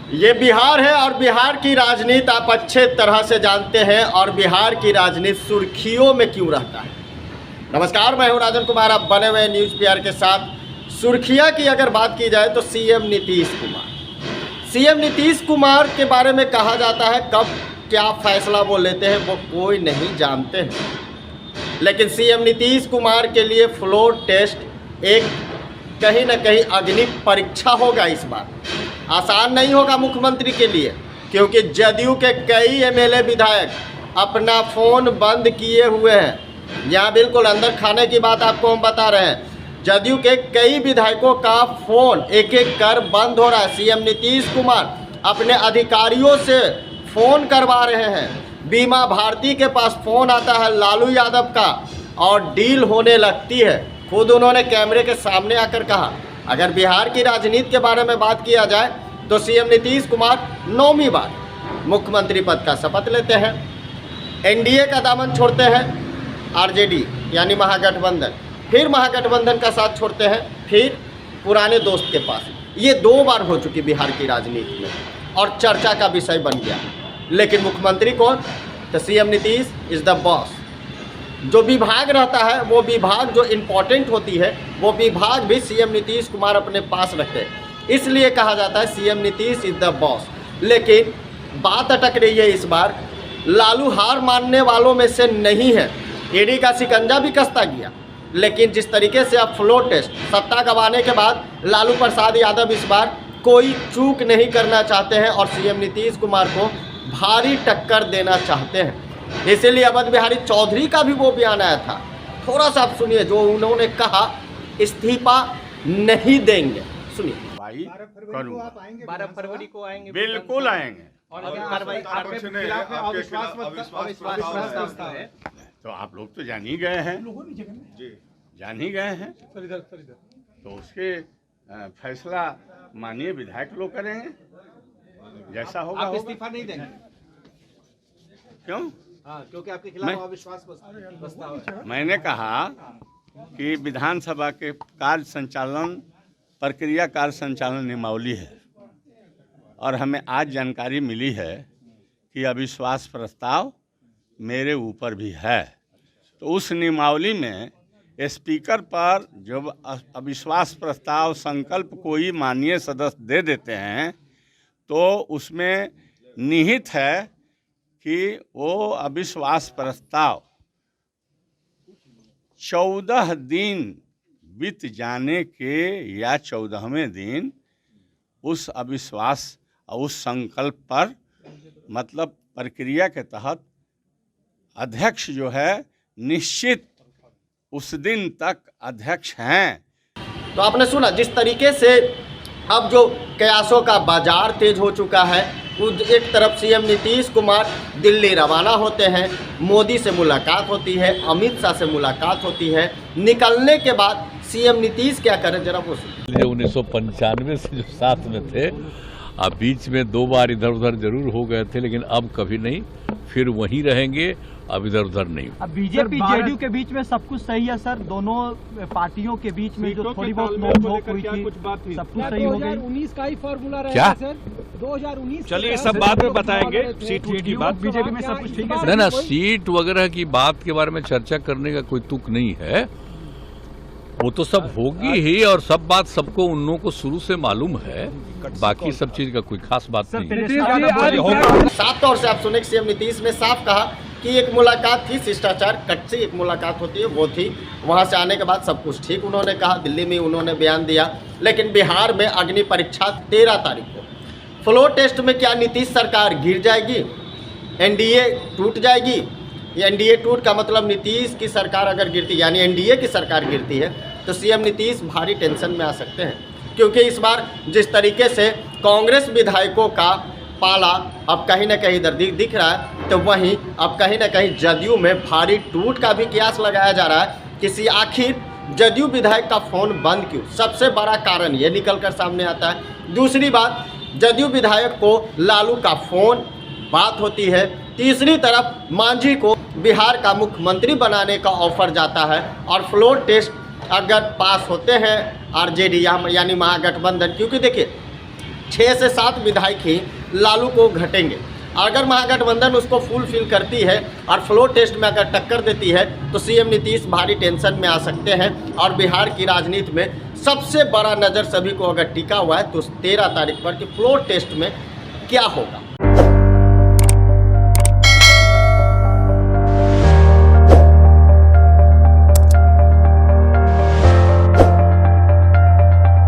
ये बिहार है और बिहार की राजनीति आप अच्छे तरह से जानते हैं और बिहार की राजनीति सुर्खियों में क्यों रहता है। नमस्कार, मैं हूं राजन कुमार, आप बने हुए न्यूज़ पीआर के साथ। सुर्खियां की अगर बात की जाए तो सीएम नीतीश कुमार के बारे में कहा जाता है कब क्या फैसला वो लेते हैं वो कोई नहीं जानते हैं, लेकिन सीएम नीतीश कुमार के लिए फ्लोर टेस्ट एक कहीं ना कहीं अग्नि परीक्षा होगा। इस बार आसान नहीं होगा मुख्यमंत्री के लिए, क्योंकि जदयू के कई एमएलए विधायक अपना फ़ोन बंद किए हुए हैं। यहाँ बिल्कुल अंदर खाने की बात आपको हम बता रहे हैं। जदयू के कई विधायकों का फ़ोन एक एक कर बंद हो रहा है। सीएम नीतीश कुमार अपने अधिकारियों से फ़ोन करवा रहे हैं। बीमा भारती के पास फ़ोन आता है लालू यादव का और डील होने लगती है। खुद उन्होंने कैमरे के सामने आकर कहा। अगर बिहार की राजनीति के बारे में बात किया जाए तो सीएम नीतीश कुमार 9वीं बार मुख्यमंत्री पद का शपथ लेते हैं। एनडीए का दामन छोड़ते हैं, आरजेडी यानी महागठबंधन, फिर महागठबंधन का साथ छोड़ते हैं, फिर पुराने दोस्त के पास। ये 2 बार हो चुकी बिहार की राजनीति में और चर्चा का विषय बन गया। लेकिन मुख्यमंत्री कौन? तो CM Nitish is the boss. जो विभाग रहता है, वो विभाग जो इम्पोर्टेंट होती है, वो विभाग भी सीएम नीतीश कुमार अपने पास रखते हैं। इसलिए कहा जाता है CM Nitish is the boss. लेकिन बात अटक रही है इस बार, लालू हार मानने वालों में से नहीं है। ईडी का शिकंजा भी कसता गया, लेकिन जिस तरीके से अब फ्लोर टेस्ट सत्ता गंवाने के बाद लालू प्रसाद यादव इस बार कोई चूक नहीं करना चाहते हैं और सीएम नीतीश कुमार को भारी टक्कर देना चाहते हैं। इसीलिए अवध बिहारी चौधरी का भी वो बयान आया था। थोड़ा सा आप सुनिए जो उन्होंने कहा, इस्तीफा नहीं देंगे। सुनिए। 12 फरवरी को आएंगे, बिल्कुल आएंगे। और कार्रवाई है तो आप लोग तो जान ही गए हैं, जान ही गए हैं, तो उसके फैसला माननीय विधायक लोग करेंगे, जैसा होगा। आप इस्तीफा नहीं देंगे? क्यों? हाँ, क्योंकि आपके खिलाफ अविश्वास प्रस्ताव है। मैंने कहा कि विधानसभा के कार्य संचालन प्रक्रिया कार्य संचालन नियमावली है और हमें आज जानकारी मिली है कि अविश्वास प्रस्ताव मेरे ऊपर भी है। तो उस नियमावली में स्पीकर पर जब अविश्वास प्रस्ताव संकल्प कोई माननीय सदस्य दे देते हैं तो उसमें निहित है कि वो अविश्वास प्रस्ताव 14 दिन बीत जाने के या 14वें दिन उस अविश्वास और उस संकल्प पर मतलब प्रक्रिया के तहत अध्यक्ष जो है निश्चित उस दिन तक अध्यक्ष हैं। तो आपने सुना जिस तरीके से अब जो कयासों का बाजार तेज हो चुका है। एक तरफ सीएम नीतीश कुमार दिल्ली रवाना होते हैं, मोदी से मुलाकात होती है, अमित शाह से मुलाकात होती है। निकलने के बाद सीएम नीतीश क्या करें, जरा वो सुनिए। 1995 से जो साथ में थे, अब बीच में 2 बार इधर उधर जरूर हो गए थे, लेकिन अब कभी नहीं, फिर वहीं रहेंगे, अब इधर उधर नहीं। अब बीजेपी जेडीयू के बीच में सब कुछ सही है सर? दोनों पार्टियों के बीच में जो थोड़ी बहुत नोक-झोंक हुई थी, सब कुछ सही हो गई? 2019 का ही फॉर्मूला क्या सर? 2019 चलिए सब बाद में बताएंगे। सीट की बात बीजेपी में सब कुछ ठीक है? ना सीट वगैरह की बात के बारे में चर्चा करने का कोई तुक नहीं है। वो तो सब होगी ही और सब बात सबको उन लोगों को शुरू से मालूम है, बाकी सब चीज का कोई खास बात नहीं। साफ तौर से आप सुने सीएम नीतीश ने साफ कहा कि एक मुलाकात थी, शिष्टाचार कट से एक मुलाकात होती है, वो थी। वहाँ से आने के बाद सब कुछ ठीक उन्होंने कहा। दिल्ली में उन्होंने बयान दिया। लेकिन बिहार में अग्नि परीक्षा 13 तारीख को। फ्लोर टेस्ट में क्या नीतीश सरकार गिर जाएगी? एनडीए टूट जाएगी? एनडीए टूट का मतलब नीतीश की सरकार अगर गिरती, यानी एनडीए की सरकार गिरती है, तो सीएम नीतीश भारी टेंशन में आ सकते हैं। क्योंकि इस बार जिस तरीके से कांग्रेस विधायकों का पाला अब कहीं ना कहीं इधर दिख रहा है, तो वहीं अब कहीं ना कहीं जदयू में भारी टूट का भी कयास लगाया जा रहा है। किसी आखिर जदयू विधायक का फ़ोन बंद क्यों? सबसे बड़ा कारण ये निकल कर सामने आता है। दूसरी बात, जदयू विधायक को लालू का फ़ोन बात होती है। तीसरी तरफ मांझी को बिहार का मुख्यमंत्री बनाने का ऑफर जाता है और फ्लोर टेस्ट अगर पास होते हैं आरजेडी यानी महागठबंधन, क्योंकि देखिए 6 से 7 विधायक ही लालू को घटेंगे। अगर महागठबंधन उसको फुलफिल करती है और फ्लोर टेस्ट में अगर टक्कर देती है तो सीएम नीतीश भारी टेंशन में आ सकते हैं। और बिहार की राजनीति में सबसे बड़ा नज़र सभी को अगर टिका हुआ है तो 13 तारीख पर कि फ्लोर टेस्ट में क्या होगा।